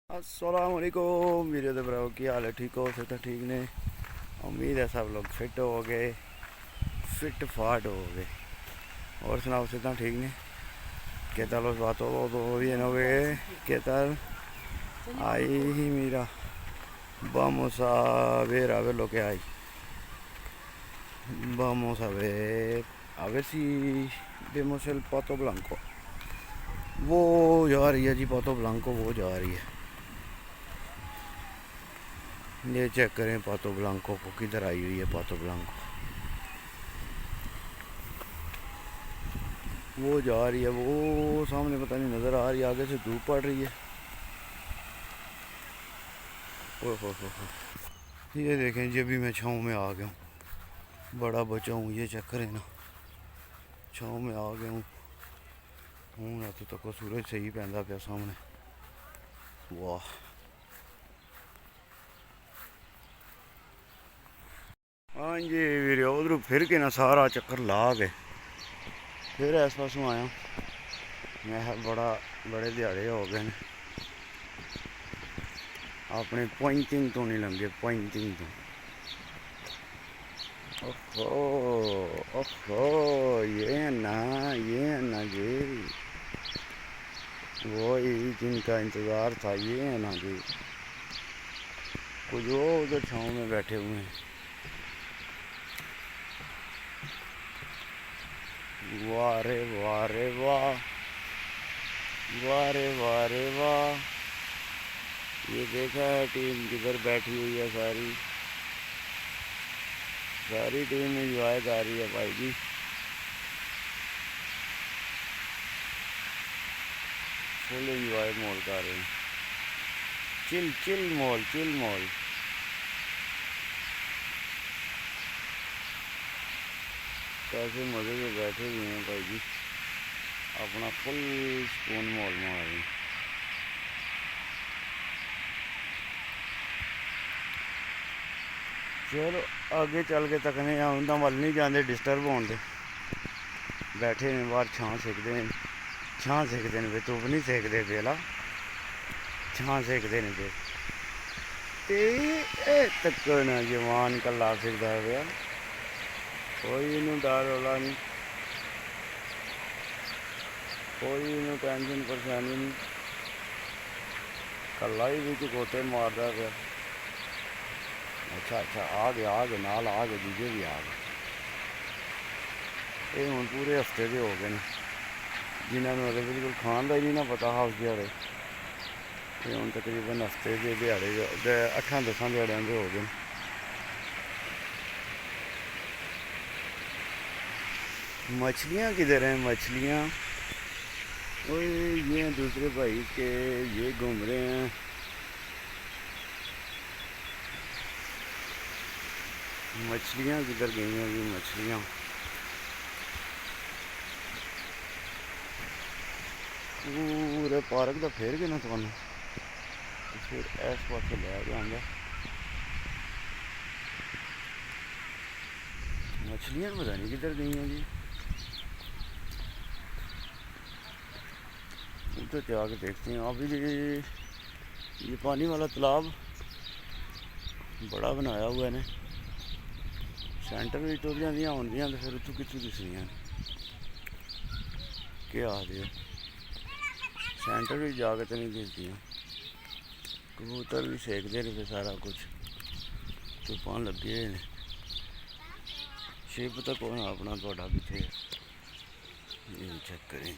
अस्सलाम वालेकुम मेरे तो भराओ की हाल है। ठीक हो फिर तो ठीक ने। उम्मीद है सब लोग फिट हो गए, फिट फाट हो गए। और सुनाओ सीधा ठीक ने। ¿Qué tal os va todo? ¿Todo bien o qué? ¿Qué tal? Ahí mira, vamos a ver lo que hay. Vamos a ver si vemos el pato blanco. वो जा रही है जी, पातो ब्लांको वो जा रही है। ये चेक करें पातो ब्लांको को, किधर आई हुई है पातो ब्लांको। वो जा रही है, वो सामने पता नहीं नज़र आ रही है, आगे से धूप पड़ रही है। ओहो हो। ये देखें जी, अभी मैं छाँव में आ गया हूँ, बड़ा बचा हूँ। ये चक्कर है ना, छाँव में आ गया हूँ। ना तो तक सूरज सही पैंदा पिया सामने। वाह, हाँ जी वीरे, उधर फिर के ना सारा चक्कर ला के फिर इस पासों आया। मैं बड़े दिहाड़े हो गए ने अपने पॉइंटिंग तो नहीं लंघे, पॉइंटिंग तो। ओहो ओहो, ये ना जी, वही जिनका इंतज़ार था, ये है ना जी। कुछ वो उधर छाँव में बैठे हुए हैं। वाह रे वाह रे वाह, वाह रे वाह रे वाह। ये देखा है टीम किधर बैठी हुई है, सारी सारी टीम इंजॉय कर रही है भाई जी। फुल इंजॉय मोल कर रहे हैं। चिल चिल मोल, चिल मोल। कैसे मज़े में बैठे हुए हैं भाई जी, अपना फुल स्पून मोल मार रहे हैं। चलो आगे चल के तकने उन्होंने वाल नहीं जाते, डिस्टर्ब होने। बैठे ने बाहर छां सेकते हैं, छां सेकते हैं पे, धुप्प नहीं सेकते पेला, छां सेकते हैं पे। ते तकना जवान कला फिरदा पिया, कोई इनू डर रौला नहीं, कोई इनू टेंशन परेशानी नहीं, कला ही बिच गोते मारदा पिया। अच्छा आ गए नाल, आ गए दूजे भी आ गए। ये हुण पूरे हफ्ते के हो गए जिन्होंने मतलब बिल्कुल खान का ही नहीं ना पता हाउस दिहाड़े। ये हुण तकरीबन हफ्ते के दिहाड़े 8-10 दिहाड़ियां के हो गए। मछलियाँ किधर हैं मछलियाँ? ओए ये हैं दूसरे भाई के, ये घूम रहे हैं। मछलियाँ किधर गई हैं ये मछलियाँ? पूरे पार्क का फेर के ना तो फिर इस पास लैके आंदा। मछलियाँ पता नहीं किधर गई हैं जी, उधर जाके देखते हैं। अभी ये पानी वाला तालाब बड़ा बनाया हुआ है ने, सेंटर में तुर जांदियां आउंदियां, तो फिर उतों कित्थों दिसदियां क्या आखदे सेंटर भी जाके तो नहीं दिसदियां। कबूतर भी सेकदे ने सारा कुछ, धुप्पां लगे हुए ने। शिप तो कौन अपना थोड़ा कित्थे ये चेक करें जी।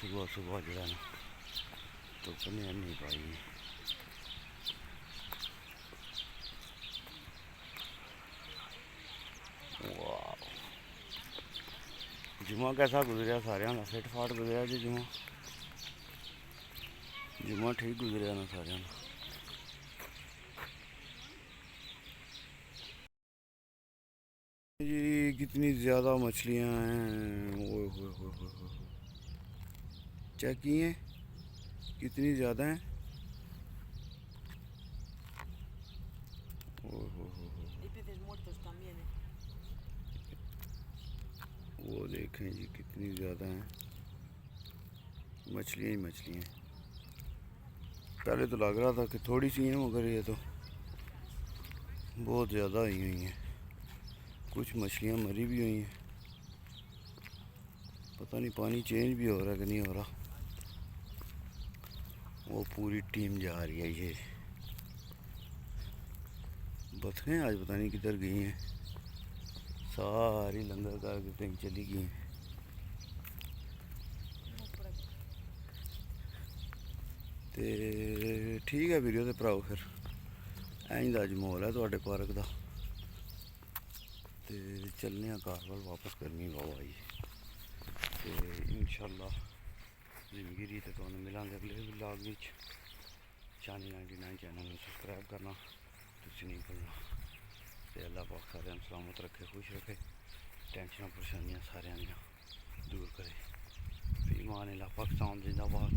सुबह सुबह जरा ना धुप्प ने नहीं पाई। वाह, जुम्मा कैसा गुजरिया सारियां दा? फिट फाट गुजरिया जी जुम्मा? जुम्मा ठीक गुजरिया ना सारियां दा? जी कितनी ज़्यादा मछलियाँ हैं, ओए हो। चेक किए कितनी ज़्यादा हैं। ओए हो। वो देखें जी कितनी ज़्यादा हैं। मछलियाँ ही मछलियाँ हैं। पहले तो लग रहा था कि थोड़ी सी हैं, मगर ये तो बहुत ज़्यादा आई हुई हैं। कुछ मछलियाँ मरी भी हुई हैं। पता नहीं पानी चेंज भी हो रहा है कि नहीं हो रहा। वो पूरी टीम जा रही है। ये बतखें आज पता नहीं किधर गई हैं, सारी लंगर करके कहीं चली गई हैं। ते ठीक है वीडियो ते भराओ, फिर इंज अज माहौल है तुहाडे पार्क का। ते चलने घर वाल वापस करनी वाह आई। ते इंशाल्लाह जिंदगी री ते तुहानू मिलांगे अगले व्लॉग विच। चानी 99 चैनल में सबसक्राइब करना तुसीं नहीं भुलना। ते अल्लाह पाक सारेआं नूं सलामत रखे, खुश रखे, टेंशनां परेशानियां सारेआं दियां दूर करे। फी मान अल्लाह, पाकिस्तान जिंदाबाद।